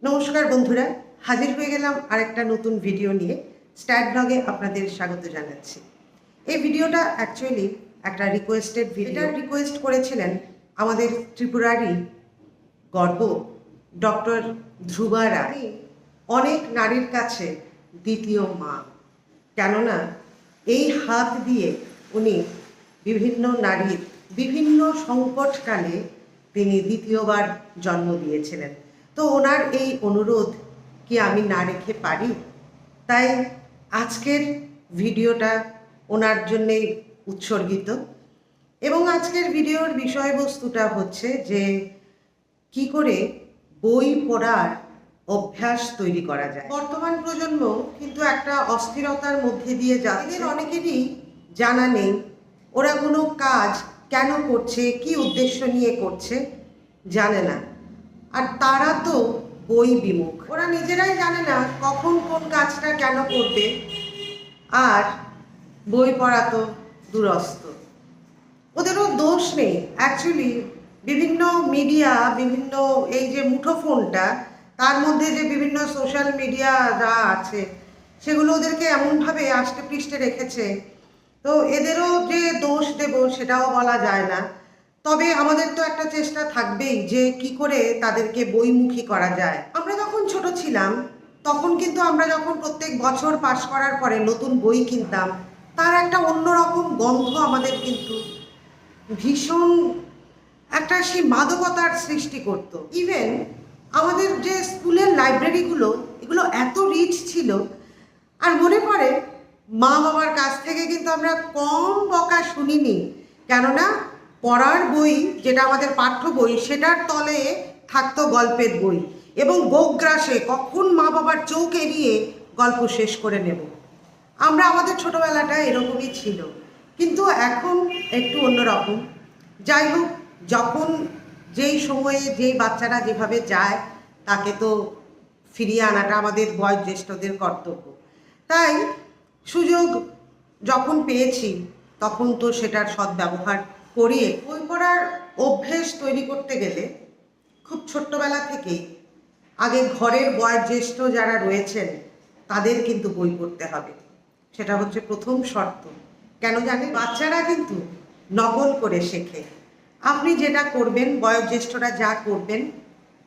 নমস্কার বন্ধুরা, হাজির হয়ে গেলাম আরেকটা নতুন ভিডিও নিয়ে। স্ট্যাট ব্লগে আপনাদের স্বাগত জানাচ্ছি। এই ভিডিওটা অ্যাকচুয়ালি একটা রিকোয়েস্টেড ভিডিও। এটা রিকোয়েস্ট করেছিলেন আমাদের ত্রিপুরারই গর্ব ডক্টর ধ্রুবা রায়। অনেক নারীর কাছে দ্বিতীয় মা, কেননা এই হাত দিয়ে উনি বিভিন্ন নারীর বিভিন্ন সংকটকালে তিনি দ্বিতীয়বার জন্ম দিয়েছিলেন। তো ওনার এই অনুরোধ কি আমি না রেখে পারি? তাই আজকের ভিডিওটা ওনার জন্যেই উৎসর্গিত। এবং আজকের ভিডিওর বিষয়বস্তুটা হচ্ছে যে কি করে বই পড়ার অভ্যাস তৈরি করা যায়। বর্তমান প্রজন্ম কিন্তু একটা অস্থিরতার মধ্যে দিয়ে যাচ্ছে। এদের অনেকেরই জানা নেই ওরা কোনো কাজ কেন করছে, কি উদ্দেশ্য নিয়ে করছে জানে না। আর তারা তো বই বিমুখ, ওরা নিজেরাই জানে না কখন কোন কাজটা কেন করবে। আর বই পড়া তো দূরস্থ, ওদেরও দোষ নেই। অ্যাকচুয়ালি বিভিন্ন মিডিয়া, বিভিন্ন এই যে মুঠোফোনটা, তার মধ্যে যে বিভিন্ন সোশ্যাল মিডিয়া যা আছে সেগুলো ওদেরকে এমনভাবে আষ্টে পৃষ্ঠে রেখেছে, তো এদেরও যে দোষ দেব সেটাও বলা যায় না। তবে আমাদের তো একটা চেষ্টা থাকবেই যে কি করে তাদেরকে বইমুখী করা যায়। আমরা যখন ছোট ছিলাম তখন কিন্তু আমরা যখন প্রত্যেক বছর পাশ করার পরে নতুন বই কিনতাম, তার একটা অন্যরকম গন্ধ আমাদের কিন্তু ভীষণ একটা সেই মাদকতার সৃষ্টি করত। ইভেন আমাদের যে স্কুলের লাইব্রেরিগুলো, এগুলো এত রিচ ছিল। আর মনে পড়ে মা বাবার কাছ থেকে কিন্তু আমরা কম বকা শুনিনি, কেননা পড়ার বই যেটা আমাদের পাঠ্য বই সেটার তলে থাকতো গল্পের বই, এবং গোগ্রাসে কখন মা বাবার চোখ এড়িয়ে গল্প শেষ করে নেব। আমরা আমাদের ছোটোবেলাটা এরকমই ছিল, কিন্তু এখন একটু অন্যরকম। যাই হোক, যখন যেই সময়ে যেই বাচ্চারা যেভাবে যায় তাকে তো ফিরিয়ে আনাটা আমাদের বয়োজ্যেষ্ঠদের কর্তব্য। তাই সুযোগ যখন পেয়েছি তখন তো সেটার সদ্ব্যবহার করিয়ে বই পড়ার অভ্যেস তৈরি করতে গেলে খুব ছোট্টবেলা থেকেই আগে ঘরের বয়োজ্যেষ্ঠ যারা রয়েছেন তাদের কিন্তু বই পড়তে হবে। সেটা হচ্ছে প্রথম শর্ত। কেন জানেন? বাচ্চারা কিন্তু নকল করে শেখে। আপনি যেটা করবেন, বয়োজ্যেষ্ঠরা যা করবেন,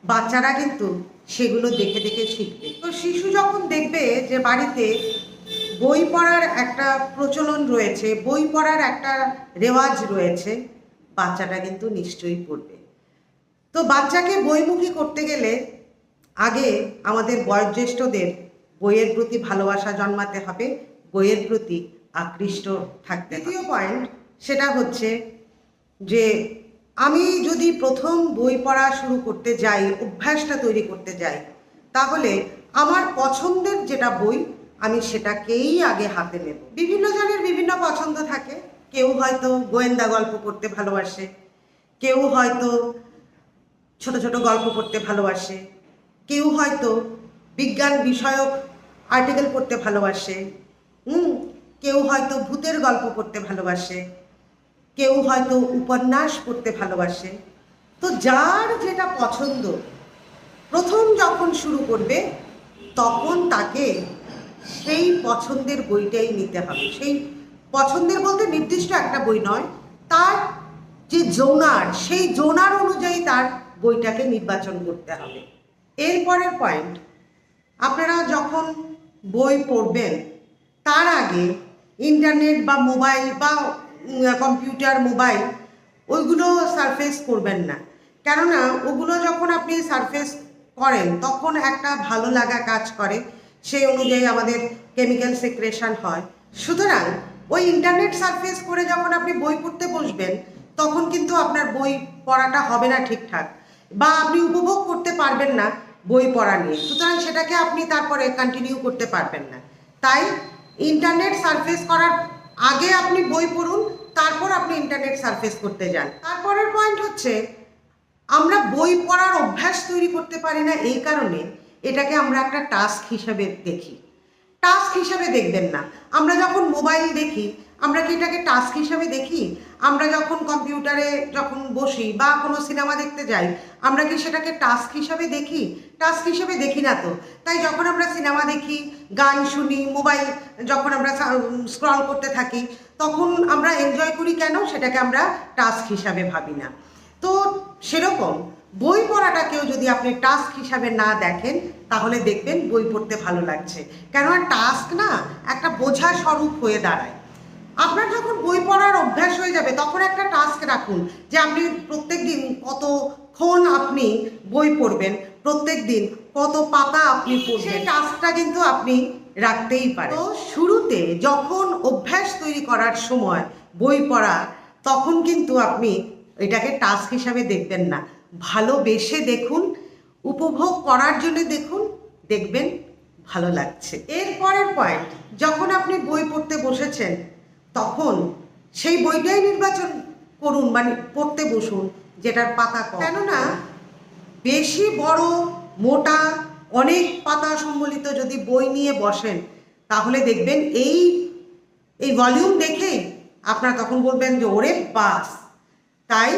বাচ্চারা কিন্তু সেগুলো দেখে দেখে শিখবে। তো শিশু যখন দেখবে যে বাড়িতে বই পড়ার একটা প্রচলন রয়েছে, বই পড়ার একটা রেওয়াজ রয়েছে, বাচ্চাটা কিন্তু নিশ্চয়ই পড়বে। তো বাচ্চাকে বইমুখী করতে গেলে আগে আমাদের বয়োজ্যেষ্ঠদের বইয়ের প্রতি ভালোবাসা জন্মাতে হবে, বইয়ের প্রতি আকৃষ্ট থাকতে। দ্বিতীয় পয়েন্ট সেটা হচ্ছে যে আমি যদি প্রথম বই পড়া শুরু করতে যাই, অভ্যাসটা তৈরি করতে যাই, তাহলে আমার পছন্দের যেটা বই আমি সেটাকেই আগে হাতে নেব। বিভিন্ন জনের বিভিন্ন পছন্দ থাকে। কেউ হয়তো গোয়েন্দা গল্প পড়তে ভালোবাসে, কেউ হয়তো ছোট ছোট গল্প পড়তে ভালোবাসে, কেউ হয়তো বিজ্ঞান বিষয়ক আর্টিকেল পড়তে ভালোবাসে, কেউ হয়তো ভূতের গল্প পড়তে ভালোবাসে, কেউ হয়তো উপন্যাস পড়তে ভালোবাসে। তো যার যেটা পছন্দ প্রথম যখন শুরু করবে তখন তাকে সেই পছন্দের বইটাই নিতে হবে। সেই পছন্দের বলতে নির্দিষ্ট একটা বই নয়, তার যে জোনার, সেই জোনার অনুযায়ী তার বইটাকে নির্বাচন করতে হবে। এরপরের পয়েন্ট, আপনারা যখন বই পড়বেন তার আগে ইন্টারনেট বা মোবাইল বা কম্পিউটার, মোবাইল ওইগুলো সারফেস করবেন না। কেননা ওগুলো যখন আপনি সারফেস করেন তখন একটা ভালো লাগা কাজ করে, সেই অনুযায়ী আমাদের কেমিক্যাল সেক্রেশন হয়। সুতরাং ওই ইন্টারনেট সারফেস করে যখন আপনি বই পড়তে বসবেন তখন কিন্তু আপনার বই পড়াটা হবে না ঠিকঠাক, বা আপনি উপভোগ করতে পারবেন না বই পড়া নিয়ে। সুতরাং সেটাকে আপনি তারপরে কন্টিনিউ করতে পারবেন না। তাই ইন্টারনেট সারফেস করার আগে আপনি বই পড়ুন, তারপর আপনি ইন্টারনেট সারফেস করতে যান। তারপরের পয়েন্ট হচ্ছে আমরা বই পড়ার অভ্যাস তৈরি করতে পারি না এই কারণে এটাকে আমরা একটা টাস্ক হিসাবে দেখি। টাস্ক হিসাবে দেখবেন না। আমরা যখন মোবাইল দেখি আমরা কি এটাকে টাস্ক হিসাবে দেখি? আমরা যখন কম্পিউটারে যখন বসি বা কোনো সিনেমা দেখতে যাই, আমরা কি সেটাকে টাস্ক হিসাবে দেখি? টাস্ক হিসাবে দেখি না তো। তাই যখন আমরা সিনেমা দেখি, গান শুনি, মোবাইল যখন আমরা স্ক্রল করতে থাকি, তখন আমরা এনজয় করি কেন? সেটাকে আমরা টাস্ক হিসাবে ভাবি না। তো সেরকম বই পড়াটাকেও যদি আপনি টাস্ক হিসাবে না দেখেন, তাহলে দেখবেন বই পড়তে ভালো লাগছে। কেননা টাস্ক না একটা বোঝা স্বরূপ হয়ে দাঁড়ায়। আপনার যখন বই পড়ার অভ্যাস হয়ে যাবে, তখন একটা টাস্ক রাখুন যে আপনি প্রত্যেক দিন কতক্ষণ আপনি বই পড়বেন, প্রত্যেক দিন কত পাতা আপনি পড়বেন, সেই টাস্কটা কিন্তু আপনি রাখতেই পারেন। তো শুরুতে যখন অভ্যাস তৈরি করার সময় বই পড়া, তখন কিন্তু আপনি এটাকে টাস্ক হিসাবে দেখবেন না, ভালোবেসে দেখুন, উপভোগ করার জন্য দেখুন, দেখবেন ভালো লাগছে। এরপরের পয়েন্ট, যখন আপনি বই পড়তে বসেছেন, তখন সেই বইটাই নির্বাচন করুন, মানে পড়তে বসুন যেটার পাতা কম। কেননা বেশি বড় মোটা অনেক পাতা সম্বলিত যদি বই নিয়ে বসেন, তাহলে দেখবেন এই ভলিউম দেখেই আপনারা তখন বলবেন যে ওরে বাস। তাই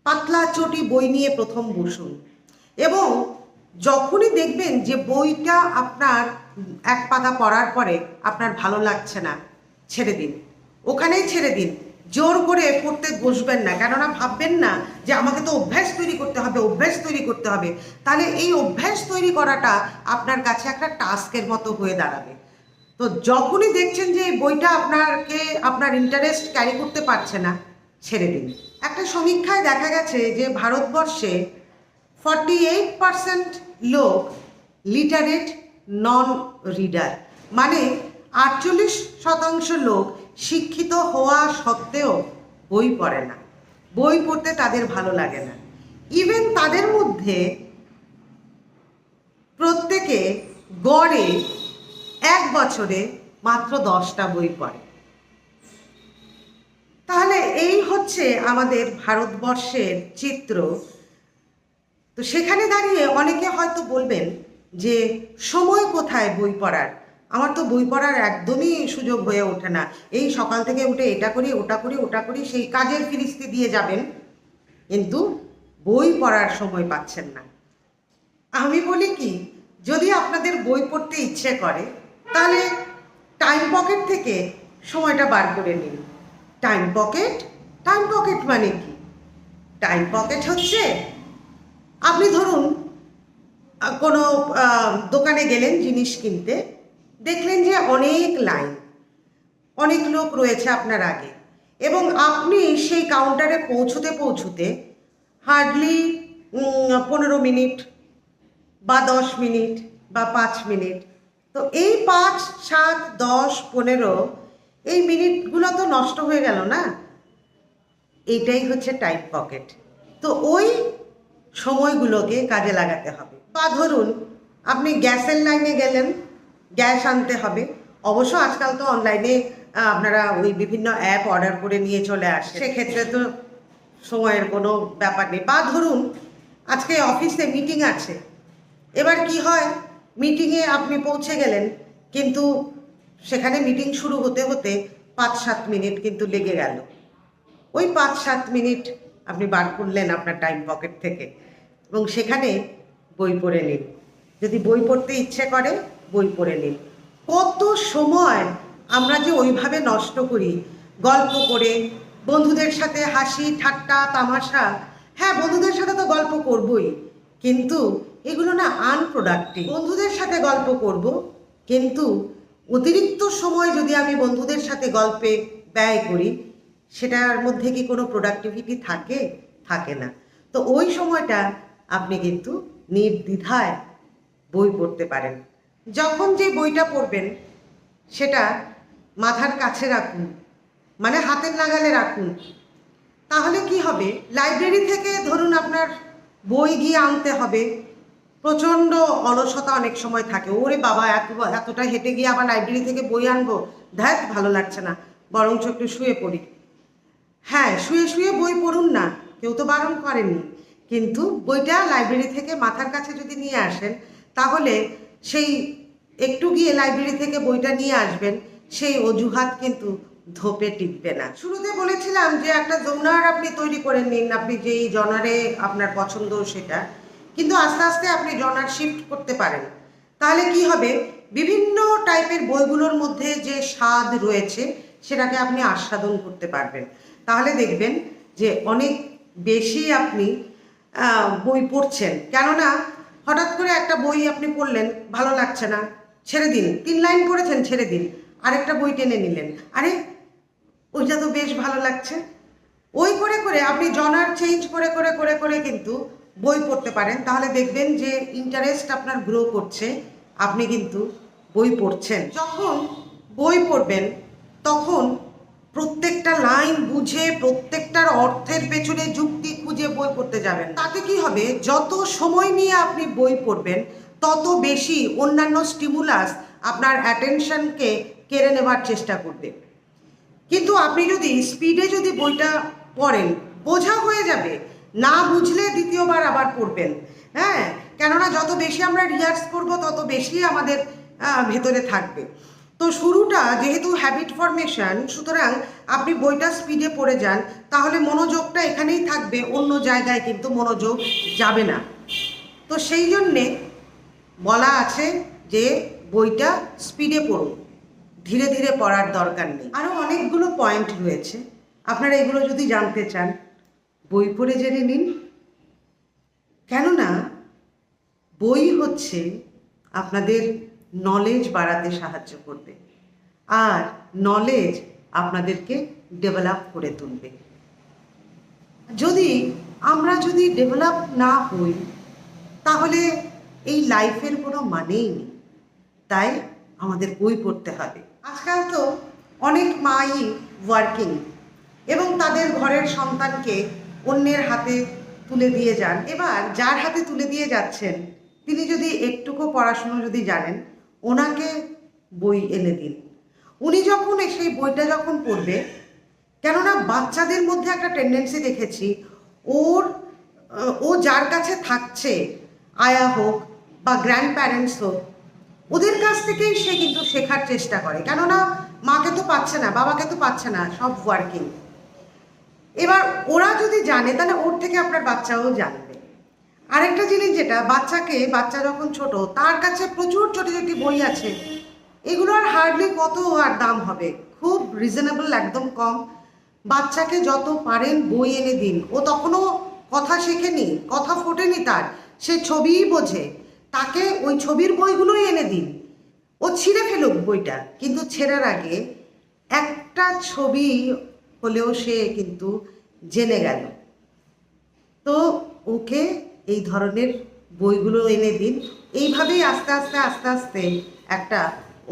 পাতলা চটি বই নিয়ে প্রথম বসুন, এবং যখনই দেখবেন যে বইটা আপনার এক পাতা পড়ার পরে আপনার ভালো লাগছে না, ছেড়ে দিন, ওখানেই ছেড়ে দিন। জোর করে পড়তে বসবেন না, কেননা ভাববেন না যে আমাকে তো অভ্যাস তৈরি করতে হবে, অভ্যাস তৈরি করতে হবে। তাহলে এই অভ্যাস তৈরি করাটা আপনার কাছে একটা টাস্কের মতো হয়ে দাঁড়াবে। তো যখনই দেখছেন যে এই বইটা আপনার ইন্টারেস্ট ক্যারি করতে পারছে না, ছেড়ে দিন। একটা সমীক্ষায় দেখা গেছে যে ভারতবর্ষে 48% লোক লিটারেট নন রিডার, মানে 48% লোক শিক্ষিত হওয়া সত্ত্বেও বই পড়ে না, বই পড়তে তাদের ভালো লাগে না। ইভেন তাদের মধ্যে প্রত্যেকে গড়ে এক বছরে মাত্র 10টা বই পড়ে। তাহলে এই হচ্ছে আমাদের ভারতবর্ষের চিত্র। তো সেখানে দাঁড়িয়ে অনেকে হয়তো বলবেন যে সময় কোথায় বই পড়ার? আমার তো বই পড়ার একদমই সুযোগ হয়ে ওঠে না, এই সকাল থেকে উঠে এটা করি ওটা করি, সেই কাজের ফিরিস্তি দিয়ে যাবেন, কিন্তু বই পড়ার সময় পাচ্ছেন না। আমি বলি কি, যদি আপনাদের বই পড়তে ইচ্ছে করে, তাহলে টাইম পকেট থেকে সময়টা বার করে নিন। টাইম পকেট মানে কি? টাইম পকেট হচ্ছে, আপনি ধরুন কোনো দোকানে গেলেন জিনিস কিনতে, দেখলেন যে অনেক লাইন, অনেক লোক রয়েছে আপনার আগে, এবং আপনি সেই কাউন্টারে পৌঁছতে হার্ডলি 15 মিনিট বা 10 মিনিট বা 5 মিনিট। তো এই 5, 7, 10, 15 এই মিনিটগুলো তো নষ্ট হয়ে গেল না? এইটাই হচ্ছে টাইম পকেট। তো ওই সময়গুলোকে কাজে লাগাতে হবে। বা ধরুন আপনি গ্যাসের লাইনে গেলেন, গ্যাস আনতে হবে, অবশ্য আজকাল তো অনলাইনে আপনারা ওই বিভিন্ন অ্যাপ অর্ডার করে নিয়ে চলে আসে, সেক্ষেত্রে তো সময়ের কোনো ব্যাপার নেই। বা ধরুন আজকে অফিসে মিটিং আছে, এবার কি হয়, মিটিংয়ে আপনি পৌঁছে গেলেন, কিন্তু সেখানে মিটিং শুরু হতে 5-7 মিনিট কিন্তু লেগে গেল। ওই 5-7 মিনিট আপনি বার করলেন আপনার টাইম পকেট থেকে, এবং সেখানে বই পড়ে নিন। যদি বই পড়তে ইচ্ছে করে, বই পড়ে নিন। কত সময় আমরা যে ওইভাবে নষ্ট করি গল্প করে, বন্ধুদের সাথে হাসি ঠাট্টা তামাশা। হ্যাঁ, বন্ধুদের সাথে তো গল্প করবই, কিন্তু এগুলো না আনপ্রোডাক্টিভ। বন্ধুদের সাথে গল্প করব, কিন্তু অতিরিক্ত সময় যদি আমি বন্ধুদের সাথে গল্পে ব্যয় করি, সেটার মধ্যে কি কোনো প্রোডাক্টিভিটি থাকে না। তো ওই সময়টা আপনি কিন্তু নির্দ্বিধায় বই পড়তে পারেন। যখন যে বইটা পড়বেন সেটা মাথার কাছে রাখুন, মানে হাতের নাগালে রাখুন। তাহলে কি হবে, লাইব্রেরি থেকে ধরুন আপনার বই গিয়ে আনতে হবে, প্রচণ্ড অলসতা অনেক সময় থাকে, ওরে বাবা এতটা হেঁটে গিয়ে আবার লাইব্রেরি থেকে বই আনবো, ধ্যাত ভালো লাগছে না, বরঞ্চ একটু শুয়ে পড়ি। হ্যাঁ, শুয়ে বই পড়ুন না, কেউ তো বারণ করেনি, কিন্তু বইটা লাইব্রেরি থেকে মাথার কাছে যদি নিয়ে আসেন, তাহলে সেই একটু গিয়ে লাইব্রেরি থেকে বইটা নিয়ে আসবেন, সেই অজুহাত কিন্তু ধোপে টিকবে না। শুরুতে বলেছিলাম যে একটা জোনার আপনি তৈরি করে নিন, আপনি যেই জনারে আপনার পছন্দ সেটা, কিন্তু আস্তে আস্তে আপনি জনার শিফট করতে পারেন। তাহলে কি হবে, বিভিন্ন টাইপের বইগুলোর মধ্যে যে স্বাদ রয়েছে সেটাকে আপনি আস্বাদন করতে পারবেন। তাহলে দেখবেন যে অনেক বেশি আপনি বই পড়ছেন। কেননা হঠাৎ করে একটা বই আপনি পড়লেন, ভালো লাগছে না, ছেড়ে দিন, 3 লাইন পড়েছেন, ছেড়ে দিন, আরেকটা বই টেনে নিলেন, আরে ওইটা তো বেশ ভালো লাগছে। ওই করে করে আপনি জনার চেঞ্জ করে করে করে করে কিন্তু বই পড়তে পারেন। তাহলে দেখবেন যে ইন্টারেস্ট আপনার গ্রো করছে, আপনি কিন্তু বই পড়ছেন। যখন বই পড়বেন তখন প্রত্যেকটা লাইন বুঝে, প্রত্যেকটার অর্থের পেছনে যুক্তি খুঁজে বই পড়তে যাবেন। তাতে কি হবে, যত সময় নিয়ে আপনি বই পড়বেন তত বেশি অন্যান্য স্টিমুলাস আপনার অ্যাটেনশনকে কেড়ে নেওয়ার চেষ্টা করবে। কিন্তু আপনি যদি স্পিডে যদি বইটা পড়েন, বোঝা হয়ে যাবে, না বুঝলে দ্বিতীয়বার আবার পড়বেন। হ্যাঁ, কেননা যত বেশি আমরা রিহার্স করব তত বেশি আমাদের ভেতরে থাকবে। তো শুরুটা যেহেতু হ্যাবিট ফরমেশন, সুতরাং আপনি বইটা স্পিডে পড়ে যান, তাহলে মনোযোগটা এখানেই থাকবে, অন্য জায়গায় কিন্তু মনোযোগ যাবে না। তো সেই জন্যে বলা আছে যে বইটা স্পিডে পড়ুন, ধীরে ধীরে পড়ার দরকার নেই। আরও অনেকগুলো পয়েন্ট রয়েছে, আপনারা এগুলো যদি জানতে চান বই পড়ে জেনে নিন। কেননা বই হচ্ছে আপনাদের নলেজ বাড়াতে সাহায্য করবে, আর নলেজ আপনাদেরকে ডেভেলপ করে তুলবে। আমরা যদি ডেভেলপ না হই তাহলে এই লাইফের কোনো মানেই নেই। তাই আমাদের বই পড়তে হবে। আজকাল তো অনেক মাই ওয়ার্কিং এবং তাদের ঘরের সন্তানকে অন্যের হাতে তুলে দিয়ে যান। এবার যার হাতে তুলে দিয়ে যাচ্ছেন তিনি যদি একটুকু পড়াশুনো যদি জানেন, ওনাকে বই এনে দিন। উনি যখন সেই বইটা যখন পড়বে, কেননা বাচ্চাদের মধ্যে একটা টেন্ডেন্সি দেখেছি, ও যার কাছে থাকছে, আয়া হোক বা গ্র্যান্ড প্যারেন্টস হোক, ওদের কাছ থেকেই সে কিন্তু শেখার চেষ্টা করে। কেননা মাকে তো পাচ্ছে না, বাবাকে তো পাচ্ছে না, সব ওয়ার্কিং। এবার ওরা যদি জানে তাহলে ওর থেকে আপনার বাচ্চাও জানবে। আরেকটা জিনিস যেটা, বাচ্চা যখন ছোট, তার কাছে প্রচুর ছোট ছোট বই আছে, এগুলো আর হার্ডলি কত আর দাম হবে, খুব রিজনেবল, একদম কম। বাচ্চাকে যত পারেন বই এনে দিন। ও তখনও কথা শেখেনি, কথা ফোটেনি তার, সে ছবিই বোঝে, তাকে ওই ছবির বইগুলোই এনে দিন। ও ছিঁড়ে ফেলুক বইটা, কিন্তু ছেঁড়ার আগে একটা ছবি হলেও সে কিন্তু জেনে গেল। তো ওকে এই ধরনের বইগুলো এনে দিন। এইভাবেই আস্তে আস্তে আস্তে আস্তে একটা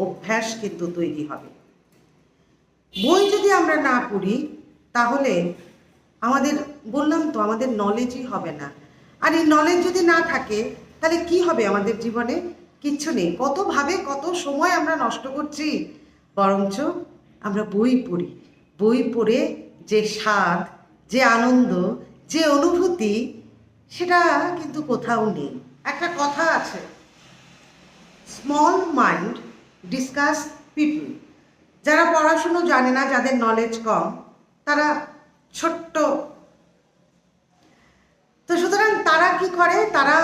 অভ্যাস কিন্তু তৈরি হবে। বই যদি আমরা না পড়ি তাহলে বললাম তো, আমাদের নলেজই হবে না। আর এই নলেজ যদি না থাকে তাহলে কি হবে আমাদের জীবনে? কিচ্ছু নেই। কত সময় আমরা নষ্ট করছি, বরঞ্চ আমরা বই পড়ি। বই পড়ে যে স্বাদ, যে আনন্দ, যে অনুভূতি, সেটা কিন্তু কোথাও নেই। একটা কথা আছে, স্মল মাইন্ড ডিসকাস পিপল। যারা পড়াশুনো জানে না, যাদের নলেজ কম, তারা ছোট্ট। তো সুতরাং তারা কি করে, তারা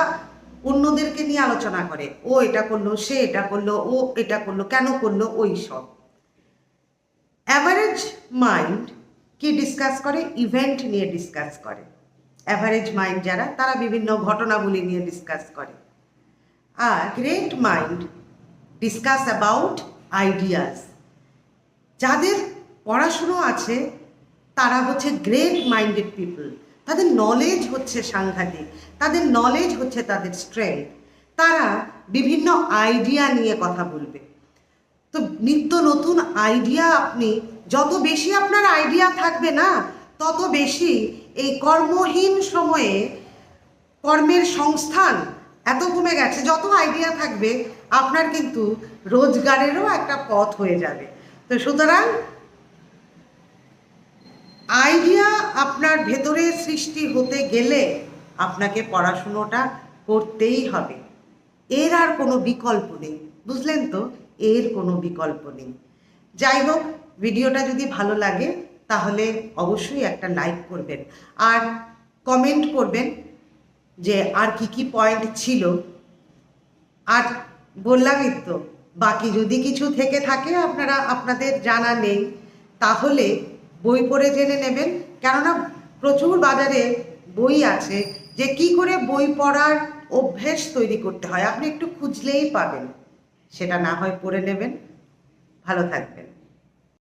অন্যদেরকে নিয়ে আলোচনা করে, ও এটা করলো, সে এটা করলো, ও এটা করলো, কেন করলো, ওই সব। অ্যাভারেজ মাইন্ড কি ডিসকাস করে? ইভেন্ট নিয়ে ডিসকাস করে। অ্যাভারেজ মাইন্ড যারা, তারা বিভিন্ন ঘটনাবলী নিয়ে ডিসকাস করে। আর great mind discuss about ideas. যাদের পড়াশুনো আছে তারা হচ্ছে গ্রেট মাইন্ডেড পিপল। তাদের নলেজ হচ্ছে সাংঘাতিক, তাদের নলেজ হচ্ছে তাদের স্ট্রেংথ। তারা বিভিন্ন আইডিয়া নিয়ে কথা বলবে। তো নিত্য নতুন আইডিয়া, আপনি যত বেশি আপনার আইডিয়া থাকবে না, তত বেশি এই কর্মহীন সময়ে কর্মের সংস্থান এত কমে গেছে। যত আইডিয়া থাকবে আপনার কিন্তু রোজগারেরও একটা পথ হয়ে যাবে। তো সুতরাং আইডিয়া আপনার ভেতরে সৃষ্টি হতে গেলে আপনাকে পড়াশুনোটা করতেই হবে। এর আর কোনো বিকল্প নেই, বুঝলেন তো? এর কোনো বিকল্প নেই। যাই হোক, ভিডিওটা যদি ভালো লাগে তাহলে অবশ্যই একটা লাইক করবেন আর কমেন্ট করবেন যে আর কি কি পয়েন্ট ছিল। আর বললামই তো, বাকি যদি কিছু থেকে থাকে আপনারা আপনাদের জানা নেই তাহলে বই পড়ে জেনে নেবেন। কেননা প্রচুর বাজারে বই আছে যে কি করে বই পড়ার অভ্যেস তৈরি করতে হয়, আপনি একটু খুঁজলেই পাবেন। সেটা না হয় পড়ে নেবেন। ভালো থাকবেন।